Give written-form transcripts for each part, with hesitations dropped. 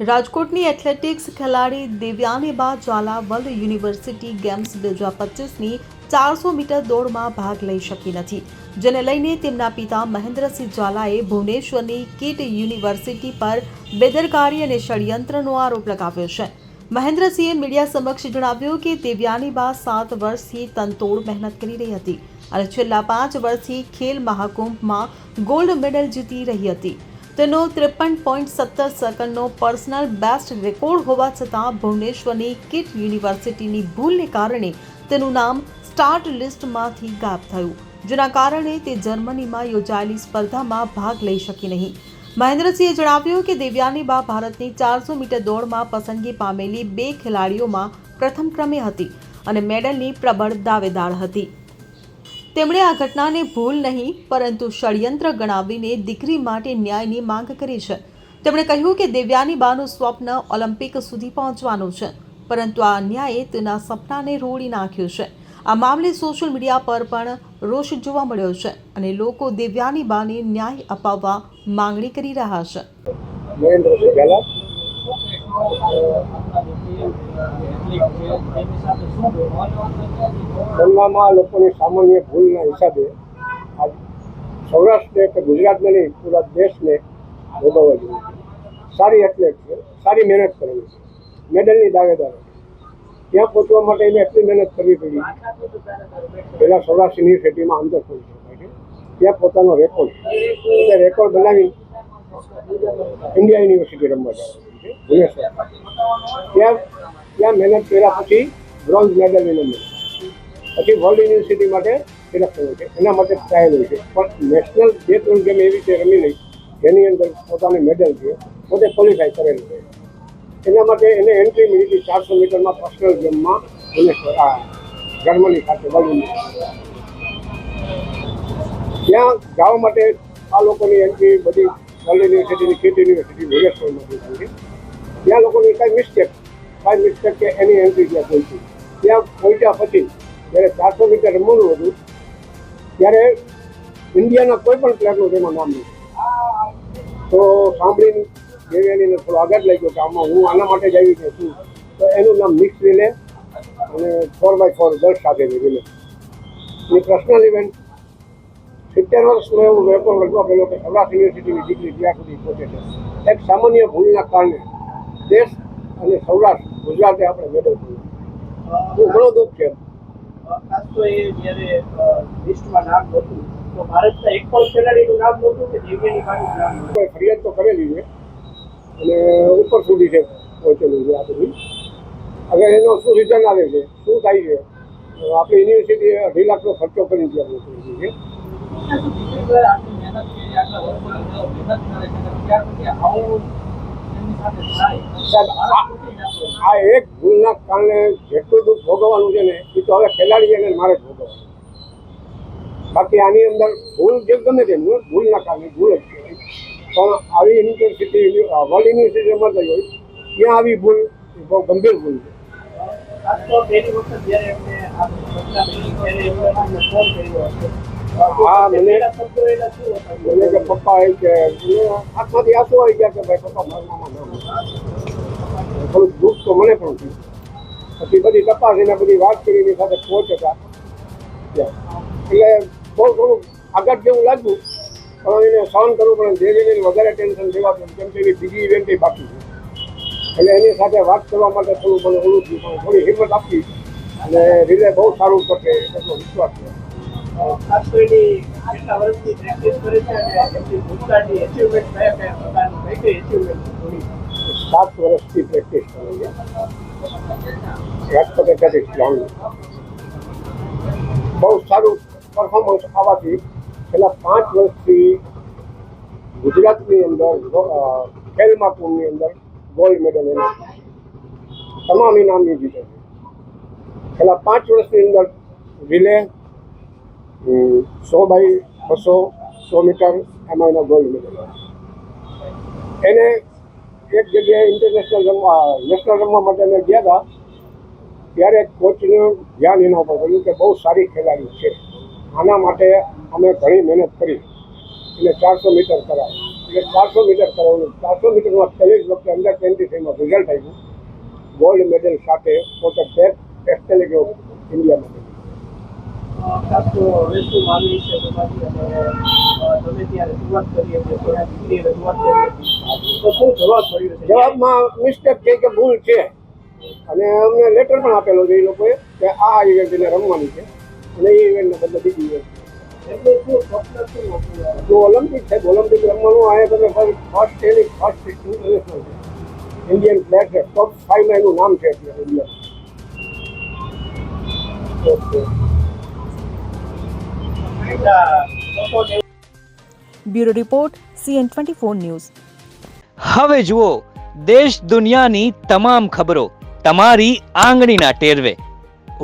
રાજકોટની એથ્લેટિક્સ ખેલાડી Divyaniba Jhala world university games 2025ની 400 મીટર દોડમાં ભાગ લઈ શકી નથી, જેને લઈને તેમના પિતા મહેન્દ્રસિંહ ઝાલાએ ભુવનેશ્વરની કિટ યુનિવર્સિટી પર બેદરકારી અને ષડયંત્રનો આરોપ લગાવ્યો છે। મહેન્દ્રસિંહે મીડિયા સમક્ષ જણાવ્યું કે દિવ્યાનીબા 7 વર્ષથી તનતોડ મહેનત કરી રહી હતી અને છેલ્લા 5 વર્ષથી ખેલ મહાકુંભમાં ગોલ્ડ મેડલ જીતી રહી હતી। તેનો 53.17 સેકન્ડનો પર્સનલ બેસ્ટ રેકોર્ડ હોવા છતાં ભુવનેશ્વરની કિટ યુનિવર્સિટીની ભૂલને કારણે તેનું નામ સ્ટાર્ટ લિસ્ટમાંથી ગાયબ થયું, જેના કારણે તે જર્મનીમાં યોજાયેલી સ્પર્ધામાં ભાગ લઈ શકી નહીં। મહેન્દ્રસિંહે જણાવ્યું કે દિવ્યાનીબા ભારતની 400 મીટર દોડમાં પસંદગી પામેલી 2 ખેલાડીઓમાં પ્રથમ ક્રમે હતી અને મેડલની પ્રબળ દાવેદાર હતી। તેમણે આ ઘટનાને ભૂલ નહીં પરંતુ ષડયંત્ર ગણાવીને દીકરી માટે ન્યાયની માંગ કરી છે। તેમણે કહ્યું કે દિવ્યાનીબાનું સ્વપ્ન ઓલિમ્પિક સુધી પહોંચવાનું છે, પરંતુ આ અન્યાયે તેના સપનાને રોડી નાખ્યું છે। આ મામલે સોશિયલ મીડિયા પર પણ રોષ જોવા મળ્યો છે અને લોકો દિવ્યાનીબાને ન્યાય અપાવવા માંગણી કરી રહ્યા છે। બનવામાં લોકોની સામાન્ય ભૂલના હિસાબે આજ સૌરાષ્ટ્રને કે ગુજરાતને નહીં પૂરા દેશને ભોગવવા જોઈએ। સારી એથ્લેટ છે, સારી મહેનત કરેલી છે, મેડલની દાવેદાર હતી। ત્યાં પહોંચવા માટે એને એટલી મહેનત કરવી પડી। પહેલાં સૌરાષ્ટ્ર યુનિવર્સિટીમાં અંદર પહોંચી શકાય છે, ત્યાં પોતાનો રેકોર્ડ બનાવી ઇન્ડિયા યુનિવર્સિટી રમવા જવાનું છે ભુવનેશ્વર। ત્યાં મહેનત કર્યા પછી બ્રોન્ઝ મેડલ એને મળી, પછી વર્લ્ડ યુનિવર્સિટી માટે સિલેક્ટ થયું છે, એના માટે ટ્રાયલ હોય છે। પણ નેશનલ 2-3 ગેમ એવી રીતે રમી લઈ જેની અંદર પોતાની મેડલ છે, પોતે ક્વોલિફાય કરેલું છે, એના માટે એને એન્ટ્રી મળી હતી 400 મીટરમાં પર્સનલ ગેમમાં જર્મની ખાતે વર્લ્ડ ત્યાં જવા માટે આ લોકોની એન્ટ્રી બધી વર્લ્ડ યુનિવર્સિટીની કિટ યુનિવર્સિટી ભુવનેશ્વરમાંથી થઈ છે। ત્યાં લોકોની કાંઈ મિસ્ટેક કે એની એન્ટ્રી ત્યાં પહોંચી, ત્યાં પહોંચ્યા પછી જ્યારે 400 મીટર રમવાનું હતું ત્યારે ઇન્ડિયાના કોઈ પણ પ્લેયરનું તેમાં નામ નથી। તો સાંભળીને દેવ્યાનીને થોડો આઘાત લાગ્યો કે આમાં હું આના માટે જ આવી કે શું, તો એનું નામ મિક્સ રિલે અને 4x4 ગર્લ્સ સાથેની રિલે એ પર્સનલ ઇવેન્ટ 70 વર્ષનો એવું રેકોર્ડ રજૂ આપેલો કે સૌરાષ્ટ્ર યુનિવર્સિટીની ડિગ્રી ત્યાં સુધી પહોંચે છે। એક સામાન્ય ભૂલના કારણે દેશ અને સૌરાષ્ટ્ર ગુજરાતે આપણે મેડલ કર્યું, હું ઘણો દુઃખ છે। ખાસ તો એ જ્યારે લિસ્ટમાં નામ નહોતું તો ભારતના એક પણ ખેલાડીનું નામ નહોતું કે દિવ્યાનીબાનું નામ નહોતું। કોઈ ફરિયાદ તો કરેલી છે અને ઉપર સુધી છે પહોંચેલું છે આ બધું। હવે એનો શું રિઝલ્ટ આવે છે, શું થાય છે, આપણી યુનિવર્સિટી 2.5 લાખનો ખર્ચો કરી ત્યાં મોકલી છે। આ એક ભૂલના કારણે જેટલું દુઃખ ભોગવવાનું છે ને એ તો હવે ખેલાડી એને મારે જ ભોગવવાનું। બાકી આની અંદર ભૂલ જે ગમે તે ભૂલના કારણે ભૂલ જ છે, પણ આવી યુનિવર્સિટી વર્લ્ડ યુનિવર્સિટીમાં થઈ હોય ત્યાં આવી ભૂલ બહુ ગંભીર ભૂલ છે। હા, મને કે પપ્પા આવી કે આંખમાંથી આંસુ આવી ગયા કે ભાઈ પપ્પા મારવામાં ના, થોડુંક દુઃખ તો મને પણ થયું। પછી બધી તપાસીને બધી વાત કરીને સાથે પહોંચતા એટલે બહુ થોડું આઘાત જેવું લાગ્યું, પણ એને સહન કરવું પડે। દેવીને વધારે ટેન્શન લેવાતું કેમ કે એની બીજી ઇવેન્ટ બાકી છે, એટલે એની સાથે વાત કરવા માટે થોડું મને ઓલું થયું, પણ થોડી હિંમત આપી અને રિલે બહુ સારું કરશે એટલો વિશ્વાસ છે। ખાસ તો એની કેટલા વર્ષથી પ્રેક્ટિસ કરે છે અને એમની ભૂતકાળની એચિવમેન્ટ કયા પ્રકારની કઈ કઈ એચિવમેન્ટ થોડી 7 વર્ષથી પ્રેક્ટિસ કરે છે રાજકોટ એથ્લેટિક્સ ગ્રાઉન્ડમાં। બહુ સારું પરફોર્મન્સ આવવાથી છેલ્લા 5 વર્ષથી ગુજરાતની અંદર ખેલ મહાકુંભની અંદર ગોલ્ડ મેડલ એને તમામ ઇનામ જીતે છે। છેલ્લા 5 વર્ષની અંદર રિલે 100x200 100 મીટર એમાં એનો ગોલ્ડ મેડલ। એને એક જગ્યાએ ઇન્ટરનેશનલ નેશનલ રમવા માટે અમે ગયા હતા ત્યારે કોચનું ધ્યાન એના ઉપર કર્યું કે બહુ સારી ખેલાડી છે, આના માટે અમે ઘણી મહેનત કરી એને 400 મીટર કરાવી। કે 400 મીટર કરવાનું. 400 મીટરમાં પહેલી જ વખતે અંડર 23માં રિઝલ્ટ આવ્યું. ગોલ્ડ મેડલ સાથે પોતે બેસ્ટ ઇન્ડિયામાં. ખાસ તો વસ્તુ માનવી છે તમારી અને તમે ત્યારે શરૂઆત કરી હતી ત્યાં દીકરીએ રજૂઆત કરી હતી તો શું જવાબ મળ્યો છે? જવાબમાં મિસ્ટેક છે કે ભૂલ છે, અને અમને લેટર પણ આપેલો છે એ લોકોએ કે આ ઇવેન્ટ એને રમવાની છે અને એ ઇવેન્ટને બદલે બીજી ઇવેન્ટ. એટલે શું સ્વપ્ન શું હતું? જો ઓલિમ્પિક છે, ઓલિમ્પિક રમવાનું આવે તમે ફર્સ્ટ ઇન્ટરનેશનલ છે, ઇન્ડિયન પ્લેયર છે, ટોપ 5માં એનું નામ છે એટલે India. Bureau report CN24 news. હવે જુઓ દેશ દુનિયાની તમામ ખબરો તમારી આંગળીના ટેરવે.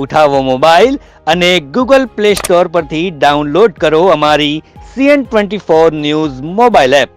ઉઠાવો મોબાઈલ અને ગૂગલ પ્લે સ્ટોર પરથી ડાઉનલોડ કરો અમારી CN24 ન્યૂઝ મોબાઈલ એપ.